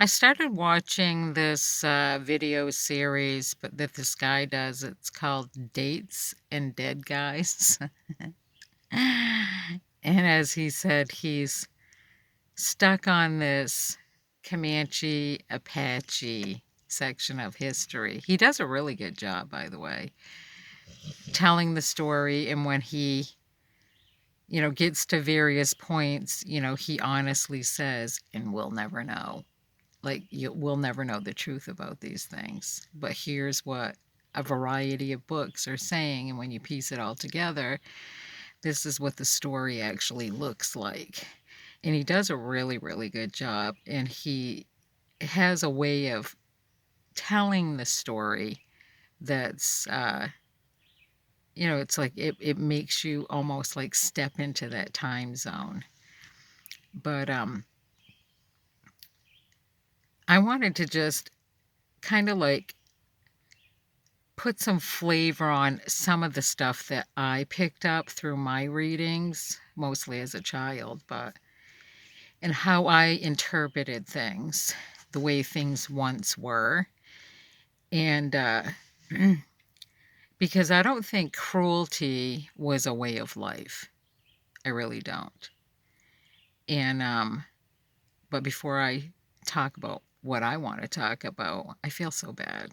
I started watching this video series, but that this guy does. It's called Dates and Dead Guys. And as he said, he's stuck on this Comanche Apache section of history. He does a really good job, by the way, telling the story. And when he, gets to various points, he honestly says, and we'll never know. Like, we'll never know the truth about these things. But here's what a variety of books are saying. And when you piece it all together, this is what the story actually looks like. And he does a really, really good job. And he has a way of telling the story that's, it's like it makes you almost like step into that time zone. But I wanted to just kind of like put some flavor on some of the stuff that I picked up through my readings, mostly as a child, but and how I interpreted things, the way things once were. And because I don't think cruelty was a way of life. I really don't. And but before I talk about what I want to talk about, I feel so bad.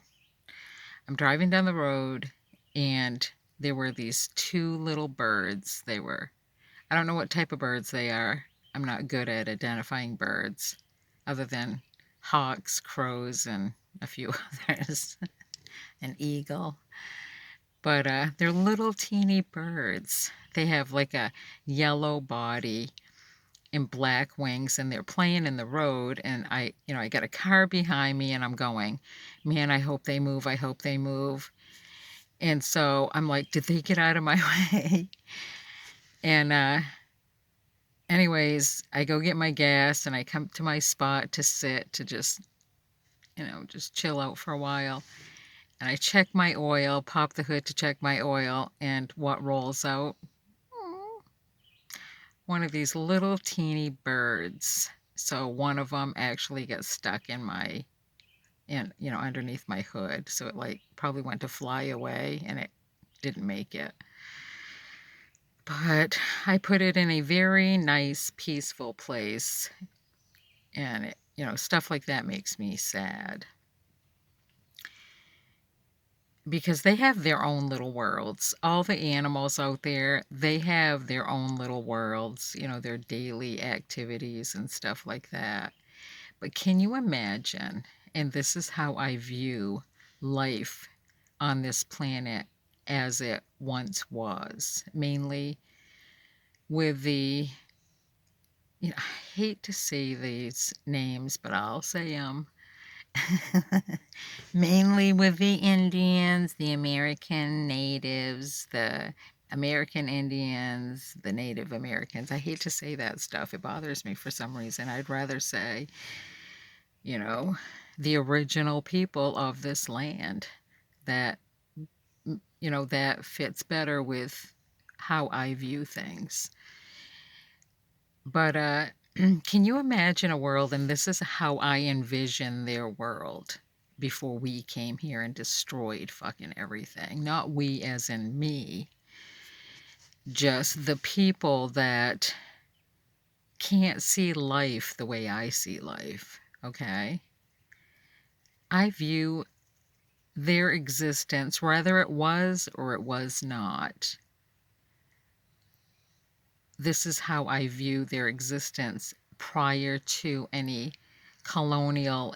I'm driving down the road and there were these two little birds. I don't know what type of birds they are. I'm not good at identifying birds other than hawks, crows, and a few others, an eagle. But they're little teeny birds. They have like a yellow body and black wings, and they're playing in the road. And I got a car behind me and I'm going, man, I hope they move. I hope they move. And so I'm like, did they get out of my way? And anyways, I go get my gas and I come to my spot to sit to just chill out for a while. And I check my oil, pop the hood to check my oil, and what rolls out? Mm, One of these little teeny birds. So one of them actually gets stuck underneath my hood. So it like probably went to fly away and it didn't make it. But I put it in a very nice, peaceful place. And stuff like that makes me sad. Because they have their own little worlds. All the animals out there, they have their own little worlds, their daily activities and stuff like that. But can you imagine, and this is how I view life on this planet as it once was, mainly with I hate to say these names, but I'll say them. Mainly with the Indians, the American natives, the American Indians, the Native Americans. I hate to say that stuff. It bothers me for some reason. I'd rather say, you know, the original people of this land. That, that fits better with how I view things. But can you imagine a world, and this is how I envision their world before we came here and destroyed fucking everything. Not we as in me, just the people that can't see life the way I see life, okay? I view their existence, whether it was or it was not, this is how I view their existence prior to any colonial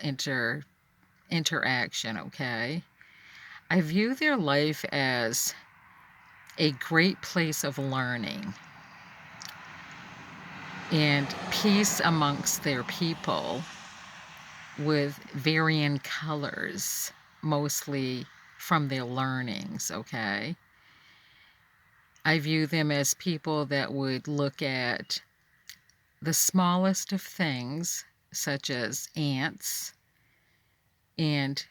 interaction, okay? I view their life as a great place of learning and peace amongst their people with varying colors, mostly from their learnings, okay? I view them as people that would look at the smallest of things, such as ants, and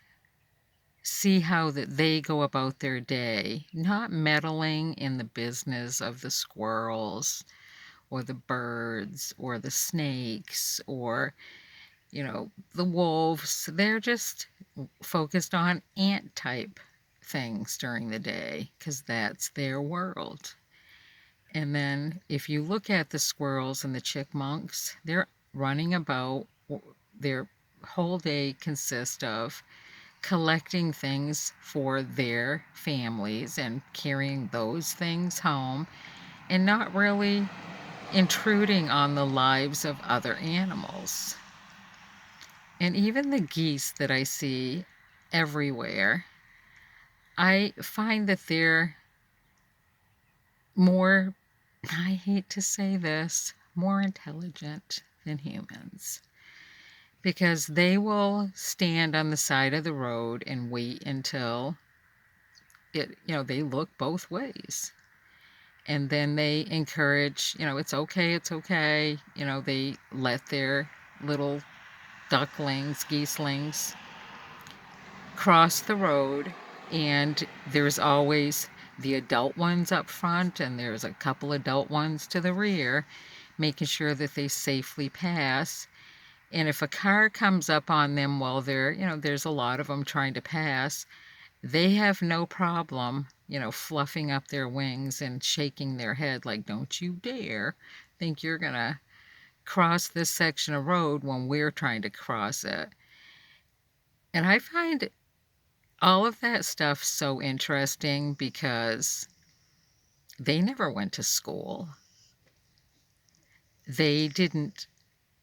see how that they go about their day, not meddling in the business of the squirrels or the birds or the snakes or the wolves, they're just focused on ant type things during the day because that's their world. And then if you look at the squirrels and the chipmunks, they're running about. Their whole day consists of collecting things for their families and carrying those things home and not really intruding on the lives of other animals. And even the geese that I see everywhere, I find that they're more, I hate to say this, more intelligent than humans. Because they will stand on the side of the road and wait until they look both ways. And then they encourage, it's okay, it's okay. They let their little ducklings, geeslings cross the road, and there's always the adult ones up front, and there's a couple adult ones to the rear, making sure that they safely pass. And if a car comes up on them while there's a lot of them trying to pass, they have no problem, fluffing up their wings and shaking their head like, don't you dare think you're going to cross this section of road when we're trying to cross it. And I find all of that stuff so interesting because they never went to school. They didn't,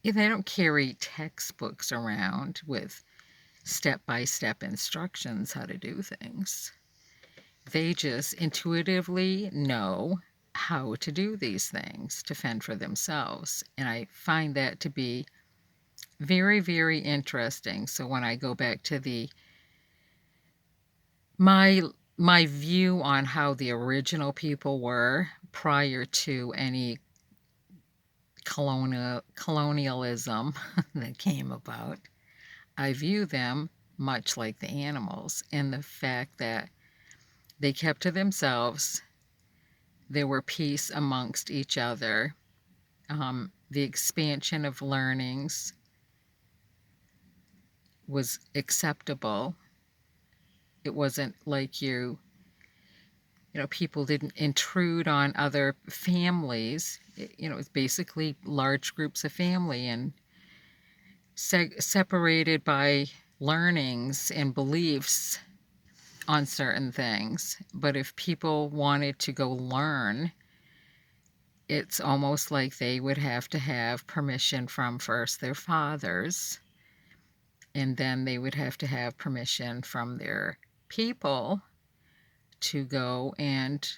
they don't carry textbooks around with step-by-step instructions how to do things. They just intuitively know how to do these things to fend for themselves. And I find that to be very, very interesting. So when I go back to my my view on how the original people were prior to any colonialism that came about, I view them much like the animals in the fact that they kept to themselves. There were peace amongst each other. The expansion of learnings was acceptable. It wasn't like people didn't intrude on other families. It was basically large groups of family and separated by learnings and beliefs on certain things. But if people wanted to go learn, it's almost like they would have to have permission from first their fathers, and then they would have to have permission from their people to go and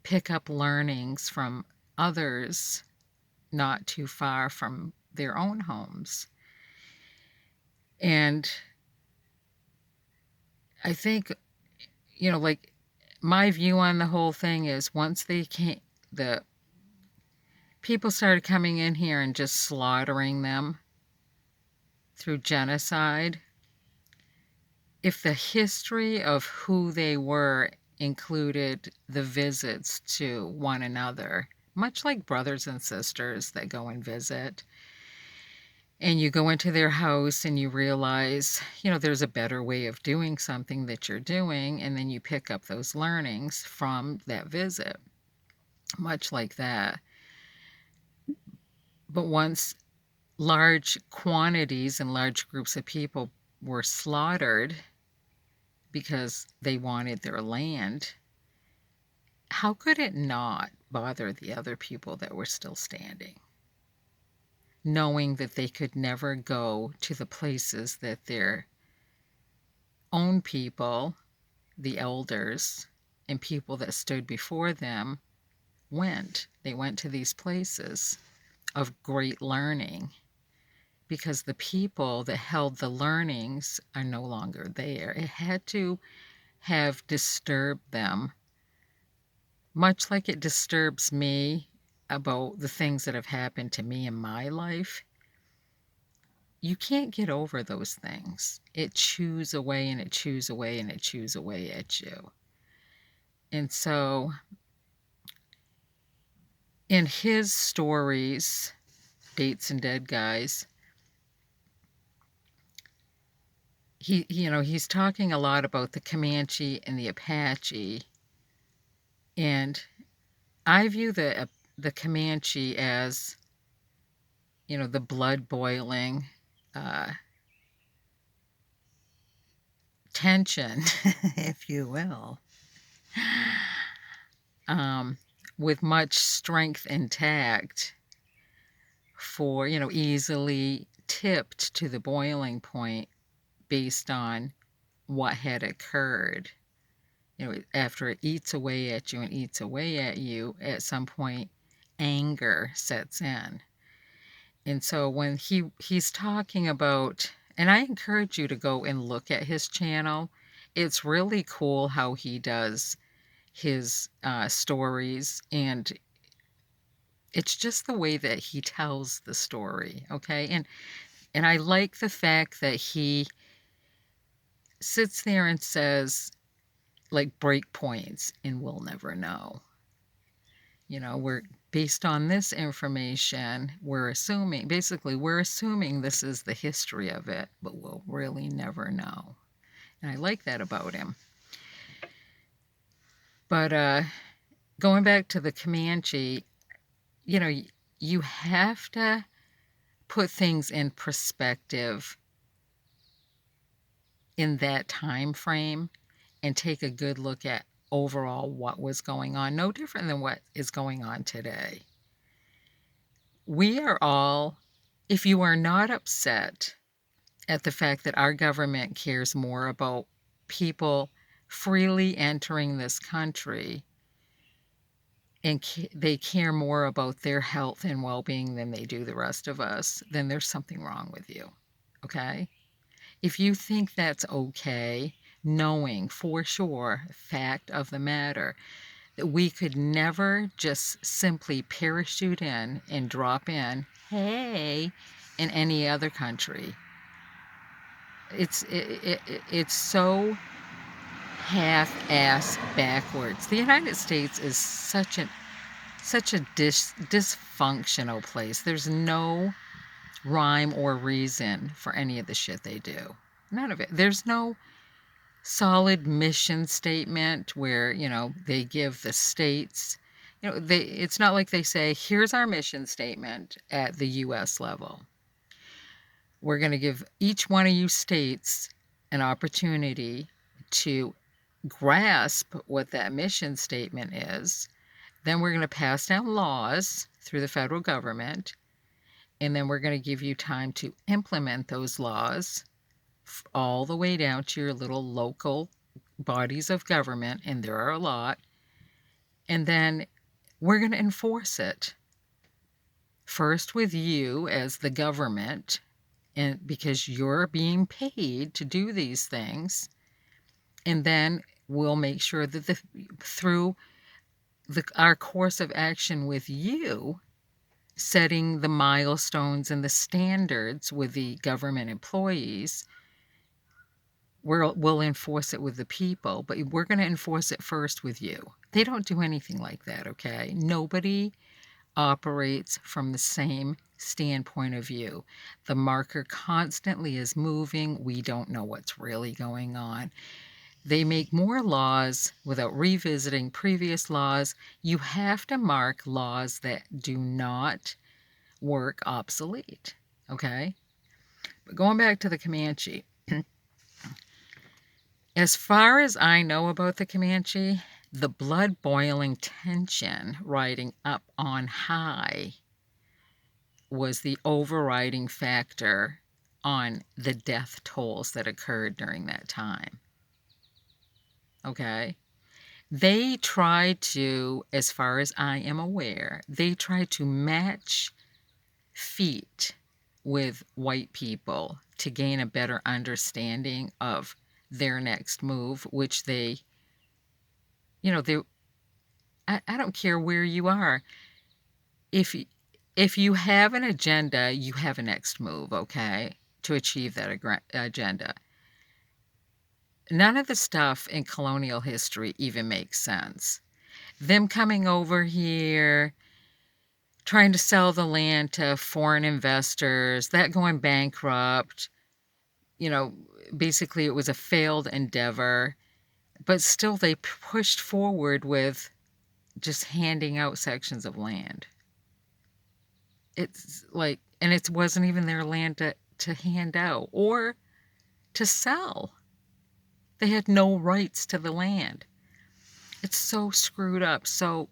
pick up learnings from others not too far from their own homes. And I think, like my view on the whole thing is once the people started coming in here and just slaughtering them through genocide, if the history of who they were included the visits to one another, much like brothers and sisters that go and visit, and you go into their house and you realize, there's a better way of doing something that you're doing, and then you pick up those learnings from that visit, much like that. But once large quantities and large groups of people were slaughtered because they wanted their land, how could it not bother the other people that were still standing, knowing that they could never go to the places that their own people, the elders, and people that stood before them went? They went to these places of great learning because the people that held the learnings are no longer there. It had to have disturbed them, much like it disturbs me about the things that have happened to me in my life. You can't get over those things. It chews away and it chews away and it chews away at you. And so in his stories, Dates and Dead Guys, he's talking a lot about the Comanche and the Apache, and I view the Comanche as, the blood boiling uh, tension, if you will, um, with much strength intact for, easily tipped to the boiling point based on what had occurred. After it eats away at you and eats away at you, at some point, anger sets in. And so when he's talking about, and I encourage you to go and look at his channel. It's really cool how he does his stories, and it's just the way that he tells the story, okay? And I like the fact that he sits there and says, like, break points, and we'll never know. We're based on this information, we're assuming this is the history of it, but we'll really never know. And I like that about him. But going back to the Comanche, you have to put things in perspective in that time frame and take a good look at overall what was going on, no different than what is going on today. We are all, if you are not upset at the fact that our government cares more about people freely entering this country, and they care more about their health and well-being than they do the rest of us, then there's something wrong with you, okay? If you think that's okay, knowing for sure, fact of the matter, that we could never just simply parachute in and drop in, hey, in any other country. It's so half-ass backwards. The United States is such a dysfunctional place. There's no rhyme or reason for any of the shit they do. None of it. There's no solid mission statement where, they give the states, it's not like they say, here's our mission statement at the US level. We're going to give each one of you states an opportunity to grasp what that mission statement is. Then we're going to pass down laws through the federal government, and then we're going to give you time to implement those laws all the way down to your little local bodies of government, and there are a lot, and then we're going to enforce it. First with you as the government, and because you're being paid to do these things, and then we'll make sure that through our course of action with you, setting the milestones and the standards with the government employees, we'll enforce it with the people, but we're going to enforce it first with you. They don't do anything like that, okay? Nobody operates from the same standpoint of view. The marker constantly is moving. We don't know what's really going on. They make more laws without revisiting previous laws. You have to mark laws that do not work obsolete, okay? But going back to the Comanche, as far as I know about the Comanche, the blood-boiling tension riding up on high was the overriding factor on the death tolls that occurred during that time. Okay? They tried to, as far as I am aware, they tried to match feet with white people to gain a better understanding of their next move, which they, I don't care where you are. If you have an agenda, you have a next move, okay, to achieve that agenda. None of the stuff in colonial history even makes sense. Them coming over here, trying to sell the land to foreign investors, that going bankrupt, you know, basically it was a failed endeavor, but still they pushed forward with just handing out sections of land. It's like, and it wasn't even their land to hand out or to sell. They had no rights to the land. It's so screwed up. So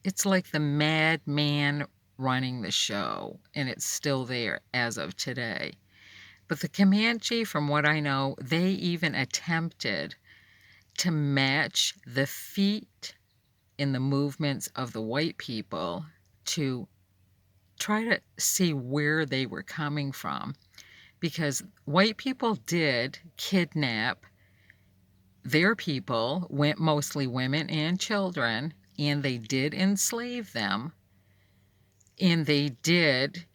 it's like the madman running the show, and it's still there as of today. But the Comanche, from what I know, they even attempted to match the feet in the movements of the white people to try to see where they were coming from. Because white people did kidnap their people, mostly women and children, and they did enslave them, and they did,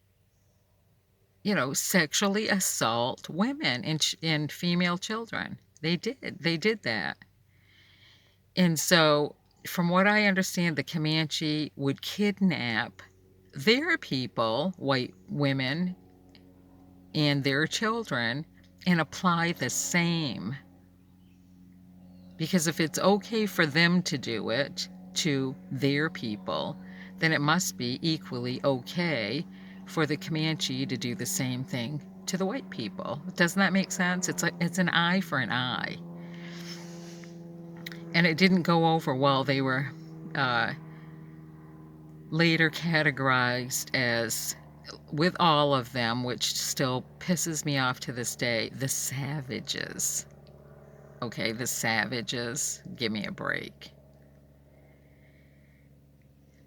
sexually assault women and female children. They did that. And so, from what I understand, the Comanche would kidnap their people, white women, and their children, and apply the same. Because if it's okay for them to do it to their people, then it must be equally okay for the Comanche to do the same thing to the white people. Doesn't that make sense? It's an eye for an eye. And it didn't go over well. They were uh, later categorized as, with all of them, which still pisses me off to this day, the savages. Okay, the savages. Give me a break.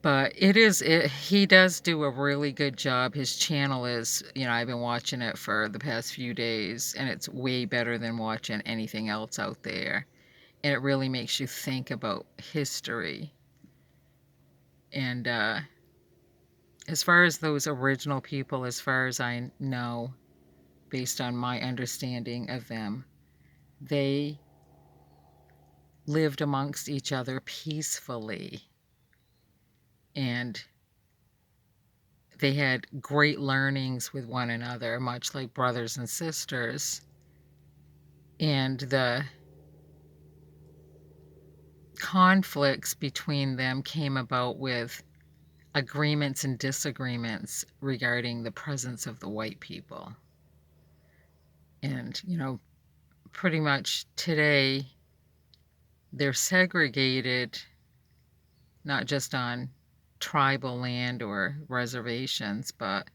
But he does do a really good job. His channel is, I've been watching it for the past few days, and it's way better than watching anything else out there. And it really makes you think about history. And as far as those original people, as far as I know, based on my understanding of them, they lived amongst each other peacefully. And they had great learnings with one another, much like brothers and sisters. And the conflicts between them came about with agreements and disagreements regarding the presence of the white people. And, pretty much today, they're segregated, not just on tribal land or reservations, but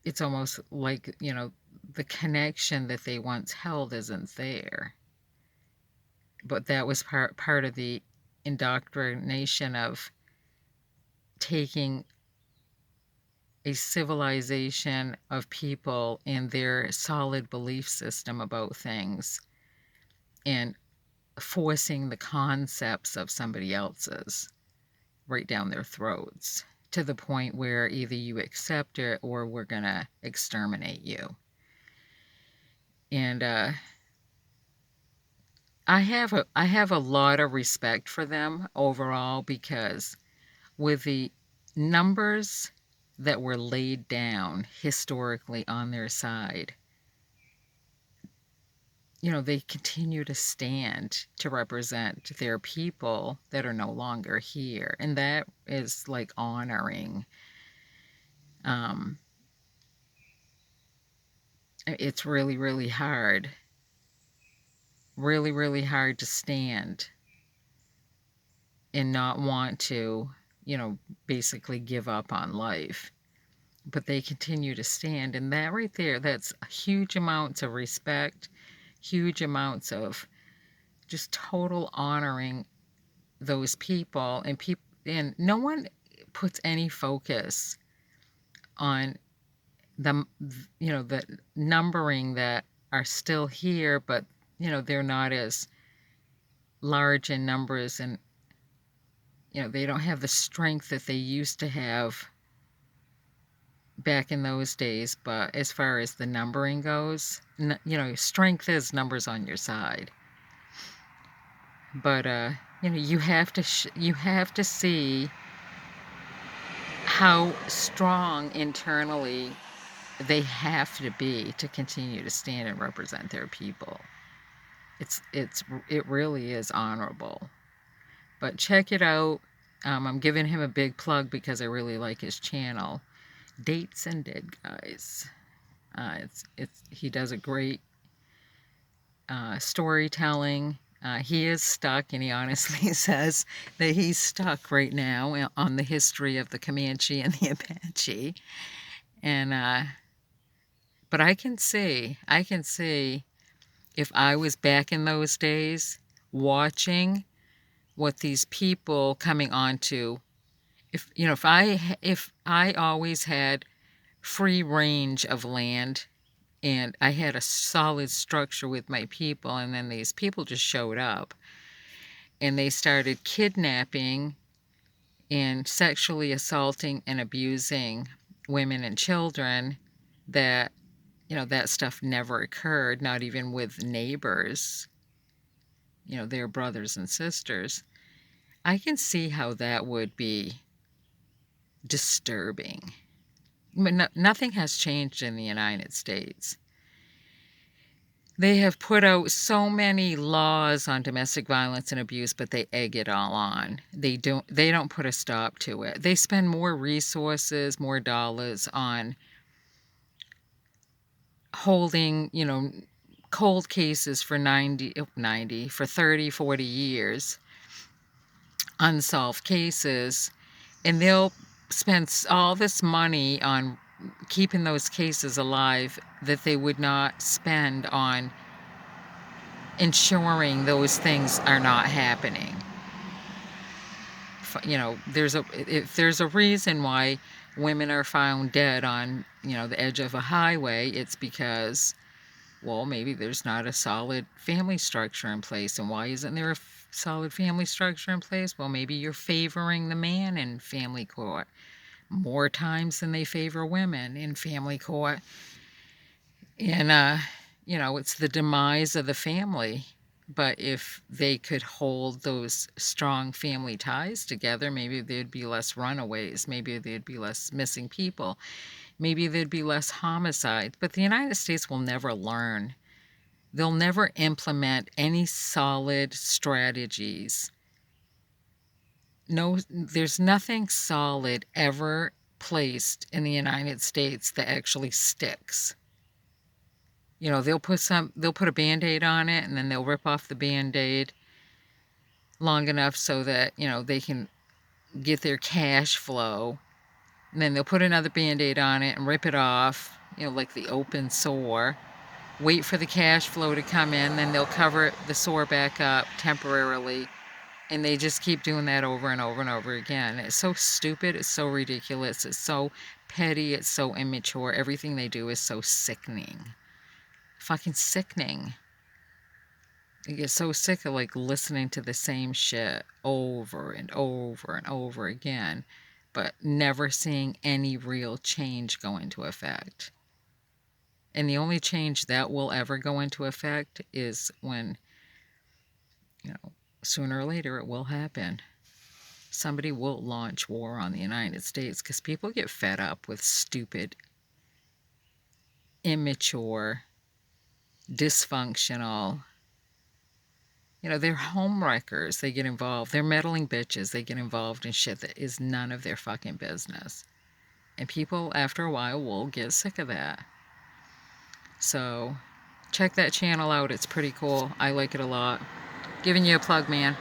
it's almost like, the connection that they once held isn't there. But that was part of the indoctrination of taking a civilization of people and their solid belief system about things and forcing the concepts of somebody else's right down their throats, to the point where either you accept it or we're going to exterminate you. And I have a lot of respect for them overall, because with the numbers that were laid down historically on their side, they continue to stand to represent their people that are no longer here. And that is like honoring. It's really, really hard. Really, really hard to stand and not want to, basically give up on life. But they continue to stand. And that right there, that's huge amounts of respect, huge amounts of just total honoring those people. And no one puts any focus on the numbering that are still here, but they're not as large in numbers, and they don't have the strength that they used to have back in those days. But as far as the numbering goes, strength is numbers on your side. But you have to see how strong internally they have to be to continue to stand and represent their people. It really is honorable. But check it out. I'm giving him a big plug because I really like his channel, Dates and Dead Guys. He does a great storytelling. He is stuck, and he honestly says that he's stuck right now on the history of the Comanche and the Apache. And but I can see if I was back in those days watching what these people coming onto, if I always had free range of land and I had a solid structure with my people, and then these people just showed up and they started kidnapping and sexually assaulting and abusing women and children, that that stuff never occurred, not even with neighbors, their brothers and sisters. I can see how that would be disturbing. But nothing has changed in the United States. They have put out so many laws on domestic violence and abuse, but they egg it all on. They don't put a stop to it. They spend more resources, more dollars on holding, cold cases for 30, 40 years, unsolved cases, and they'll spend all this money on keeping those cases alive that they would not spend on ensuring those things are not happening. If there's a reason why women are found dead on, the edge of a highway, it's because, well, maybe there's not a solid family structure in place. And why isn't there a solid family structure in place? Well, maybe you're favoring the man in family court more times than they favor women in family court. And, it's the demise of the family. But if they could hold those strong family ties together, maybe there'd be less runaways. Maybe there'd be less missing people. Maybe there'd be less homicide. But the United States will never learn. They'll never implement any solid strategies. No, there's nothing solid ever placed in the United States that actually sticks. They'll put a Band-Aid on it, and then they'll rip off the Band-Aid long enough so that, they can get their cash flow. And then they'll put another Band-Aid on it and rip it off, like the open sore. Wait for the cash flow to come in, then they'll cover the sore back up temporarily. And they just keep doing that over and over and over again. It's so stupid. It's so ridiculous. It's so petty. It's so immature. Everything they do is so sickening. Fucking sickening. You get so sick of listening to the same shit over and over and over again, but never seeing any real change go into effect. And the only change that will ever go into effect is when, sooner or later it will happen. Somebody will launch war on the United States because people get fed up with stupid, immature, dysfunctional, they're home wreckers. They get involved. They're meddling bitches. They get involved in shit that is none of their fucking business. And people, after a while, will get sick of that. So, check that channel out. It's pretty cool. I like it a lot. Giving you a plug, man.